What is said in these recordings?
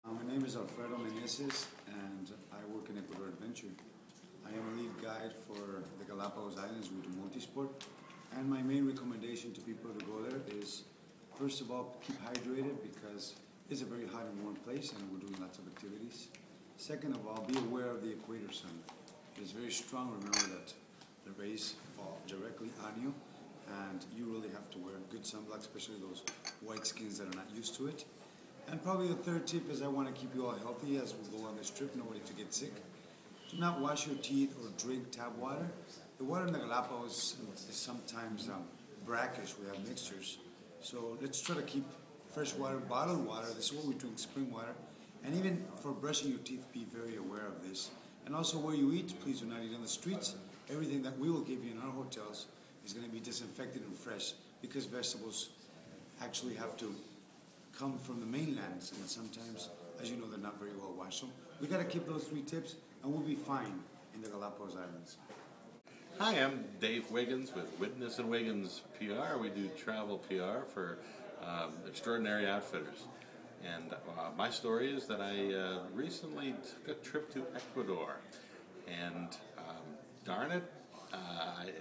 My name is Alfredo Meneses and I work in Ecuador Adventure. I am a lead guide for the Galapagos Islands. We do multisport, and my main recommendation to people to go there is, first of all, keep hydrated because it's a very hot and warm place and we're doing lots of activities. Second of all, be aware of the equator sun. It is very strong. Remember that the rays fall directly on you and you really have to wear good sunblock, especially those white skins that are not used to it. And probably the third tip is I want to keep you all healthy as we go on this trip, nobody to get sick. Do not wash your teeth or drink tap water. The water in the Galapagos is sometimes brackish. We have mixtures. So let's try to keep fresh water, bottled water. This is what we drink, spring water. And even for brushing your teeth, be very aware of this. And also where you eat, please do not eat on the streets. Everything that we will give you in our hotels is going to be disinfected and fresh because vegetables actually have to come from the mainlands, and sometimes, as you know, they're not very well washed. So we got to keep those 3 tips, and we'll be fine in the Galapagos Islands. Hi, I'm Dave Wiggins with Widness and Wiggins PR. We do travel PR for extraordinary outfitters. And my story is that I recently took a trip to Ecuador, and darn it,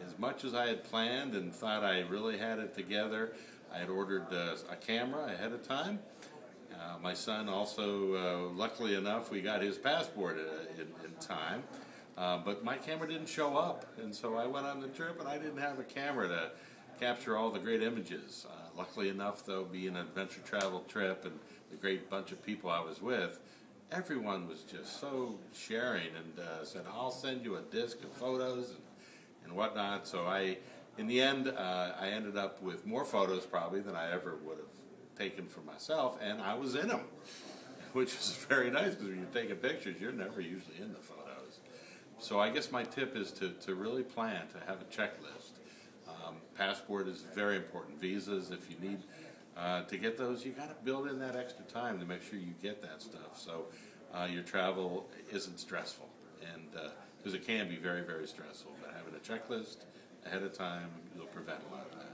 as much as I had planned and thought I really had it together, I had ordered a camera ahead of time. My son also, luckily enough, we got his passport in time. But my camera didn't show up, and so I went on the trip and I didn't have a camera to capture all the great images. Luckily enough, though, being an adventure travel trip and the great bunch of people I was with, everyone was just so sharing and said, I'll send you a disc of photos and whatnot. So in the end, I ended up with more photos probably than I ever would have taken for myself, and I was in them, which is very nice because when you're taking pictures, you're never usually in the photos. So I guess my tip is to really plan, to have a checklist. Passport is very important. Visas, if you need to get those, you got to build in that extra time to make sure you get that stuff so your travel isn't stressful, and because it can be very, very stressful. But having a checklist ahead of time, you'll prevent a lot of that.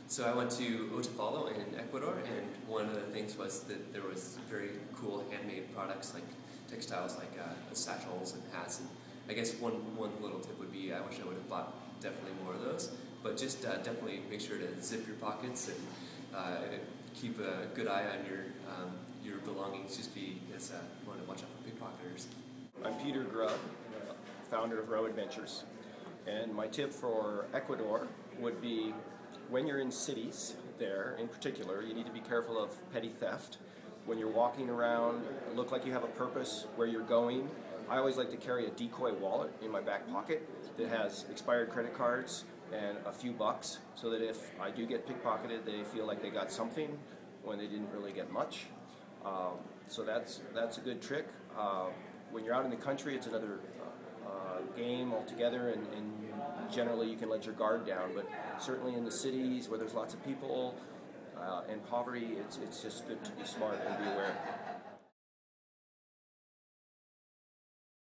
So I went to Otavalo in Ecuador, and one of the things was that there was very cool handmade products like textiles, like satchels and hats. And I guess one little tip would be, I wish I would have bought definitely more of those, but just definitely make sure to zip your pockets and keep a good eye on your belongings, just because you want to watch out for pickpocketers. I'm Peter Grubb, founder of Row Adventures, and my tip for Ecuador would be, when you're in cities there in particular, you need to be careful of petty theft. When you're walking around, look like you have a purpose where you're going. I always like to carry a decoy wallet in my back pocket that has expired credit cards and a few bucks, so that if I do get pickpocketed, they feel like they got something when they didn't really get much. So that's a good trick. When you're out in the country, it's another game altogether, and generally you can let your guard down. But certainly in the cities where there's lots of people and poverty, it's just good to be smart and be aware.